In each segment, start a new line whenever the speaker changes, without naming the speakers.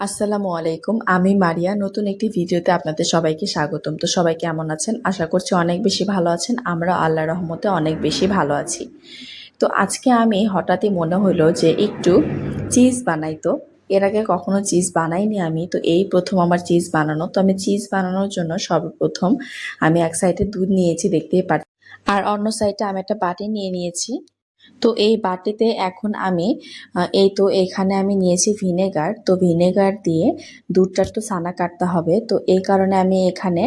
আসসালামু আলাইকুম। আমি মারিয়া। নতুন একটি ভিডিওতে আপনাদের সবাইকে স্বাগতম। তো সবাই কেমন আছেন? আশা করছি অনেক বেশি ভালো আছেন। আমরা আল্লাহর রহমতে অনেক বেশি ভালো আছি। তো আজকে আমি হঠাৎই মনে হলো যে একটু চিজ বানাই তো। এর আগে কখনো চিজ বানাইনি আমি। তো এই প্রথম আমার চিজ বানানো। তো আমি চিজ বানানোর জন্য সর্বপ্রথম আমি এক সাইডে দুধ নিয়েছি, দেখতেই পাচ্ছেন। আর অন্য সাইডে আমি একটা বাটি নিয়ে নিয়েছি। তো এই বাটিতে এখন আমি এই তো এখানে আমি নিয়েছি ভিনেগার। তো ভিনেগার দিয়ে দুধটার তো ছানা কাটতে হবে। তো এই কারণে আমি এখানে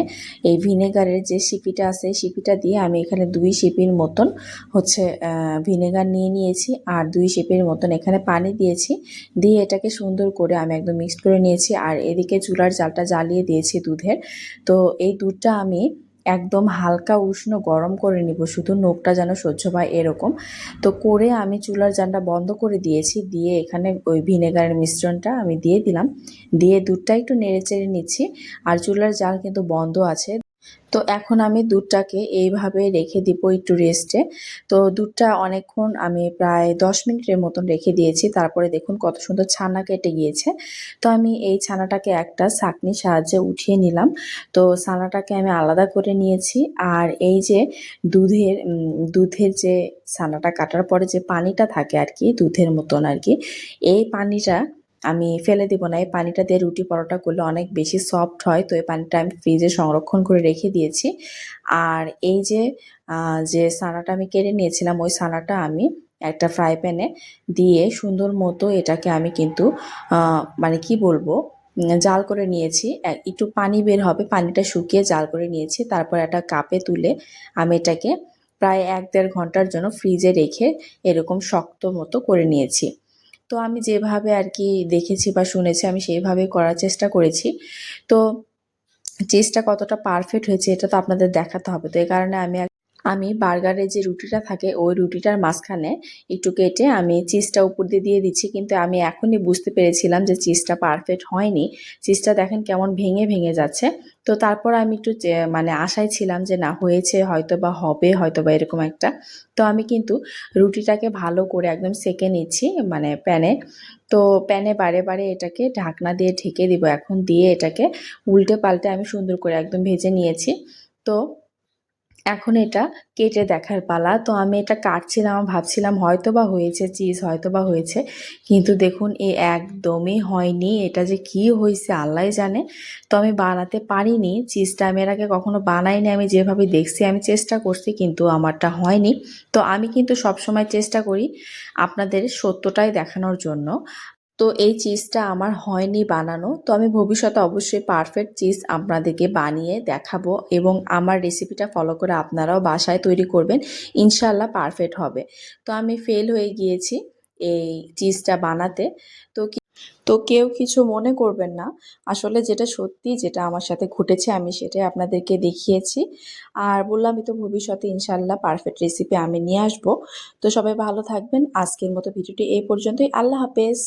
এই ভিনেগারের যে শিপিটা আছে শিপিটা দিয়ে আমি এখানে 2 শিপির মতন হচ্ছে ভিনেগার নিয়ে নিয়েছি, আর 2 শিপির মতন এখানে পানি দিয়েছি। দিয়ে এটাকে সুন্দর করে আমি একদম মিক্সড করে নিয়েছি। আর এদিকে চুলার জালটা জ্বালিয়ে দিয়েছি দুধের। তো এই দুধটা আমি একদম হালকা উষ্ণ গরম করে নিব, শুধু নোকটা যেন সহ্য পায় এরকম। তো করে আমি চুলার জালটা বন্ধ করে দিয়েছি। দিয়ে এখানে ওই ভিনেগারের মিশ্রণটা আমি দিয়ে দিলাম। দিয়ে দুধটা একটু নেড়েচেড়ে নিচ্ছি। আর চুলার জাল কিন্তু বন্ধ আছে। তো এখন আমি দুধটাকে এইভাবে রেখে দিব একটু রেস্টে। তো দুধটা অনেকক্ষণ আমি প্রায় 10 মিনিটের মতন রেখে দিয়েছি। তারপরে দেখুন কত সুন্দর ছানা কেটে গিয়েছে। তো আমি এই ছানাটাকে একটা ছাঁকনির সাহায্যে উঠিয়ে নিলাম। তো ছানাটাকে আমি আলাদা করে নিয়েছি। আর এই যে দুধের যে ছানাটা কাটার পরে যে পানিটা থাকে আর কি, দুধের মতন আর কি, এই পানিটা আমি ফেলে দিব না। এই পানিটা দিয়ে রুটি পরোটা করলে অনেক বেশি সফট হয়। তো এই পানিটা আমি ফ্রিজে সংরক্ষণ করে রেখে দিয়েছি। আর এই যে যে ছানাটা আমি কেটে নিয়েছিলাম ওই ছানাটা আমি একটা ফ্রাই প্যানে দিয়ে সুন্দর মতো এটাকে আমি কিন্তু মানে কি বলবো, জাল করে নিয়েছি। একটু পানি বের হবে, পানিটা শুকিয়ে জাল করে নিয়েছি। তারপর একটা কাপে তুলে আমি এটাকে প্রায় 1-1.5 ঘন্টার জন্য ফ্রিজে রেখে এরকম শক্ত মতো করে নিয়েছি। তো আমি যেভাবে আর কি দেখেছি বা শুনেছি আমি সেইভাবে করার চেষ্টা করেছি। তো চিজটা কতটা পারফেক্ট হয়েছে এটা তো আপনাদের দেখাতে হবে। তো এই কারণে আমি বার্গারের যে রুটিটা থাকে ওই রুটিটার মাঝখানে একটু কেটে আমি চিজটা উপর দিয়ে দিয়ে দিচ্ছি। কিন্তু আমি এখনই বুঝতে পেরেছিলাম যে চিজটা পারফেক্ট হয়নি। চিজটা দেখেন কেমন ভেঙে ভেঙে যাচ্ছে। তো তারপর আমি একটু মানে আশায় ছিলাম যে না, হয়েছে হয়তো বা হবে, হয়তো বা এরকম একটা। তো আমি কিন্তু রুটিটাকে ভালো করে একদম সেঁকে নিচ্ছি মানে প্যানে। তো প্যানে বারে বারে এটাকে ঢাকনা দিয়ে ঢেকে দিব এখন। দিয়ে এটাকে উল্টে পাল্টে আমি সুন্দর করে একদম ভেজে নিয়েছি। তো এখন এটা কেটে দেখার পালা। তো আমি এটা কাটছিলাম, ভাবছিলাম হয়তোবা হয়েছে, চিজ হয়তোবা হয়েছে। কিন্তু দেখুন একদমই হয়নি। এটা যে কি হয়েছে আল্লাহই জানে। তো আমি বানাতে পারিনি চিজটা। আমি এর আগে কখনো বানাইনি। আমি যেভাবে দেখছি আমি চেষ্টা করছি, কিন্তু আমারটা হয়নি। তো আমি কিন্তু সবসময় চেষ্টা করি আপনাদের সত্যটাই দেখানোর জন্য। তো এই চিজটা আমার হয়নি বানানো। তো আমি ভবিষ্যতে অবশ্যই পারফেক্ট চিজ আপনাদেরকে বানিয়ে দেখাবো, এবং আমার রেসিপিটা ফলো করে আপনারাও বাসায় তৈরি করবেন, ইনশাল্লাহ পারফেক্ট হবে। তো আমি ফেল হয়ে গিয়েছি এই চিজটা বানাতে। তো তো কেউ কিছু মনে করবেন না। আসলে যেটা সত্যি, যেটা আমার সাথে ঘটেছে আমি সেটাই আপনাদেরকে দেখিয়েছি। আর বললামই তো, ভবিষ্যতে ইনশাল্লাহ পারফেক্ট রেসিপি আমি নিয়ে আসবো। তো সবাই ভালো থাকবেন। আজকের মতো ভিডিওটি এই পর্যন্তই। আল্লাহ হাফেজ।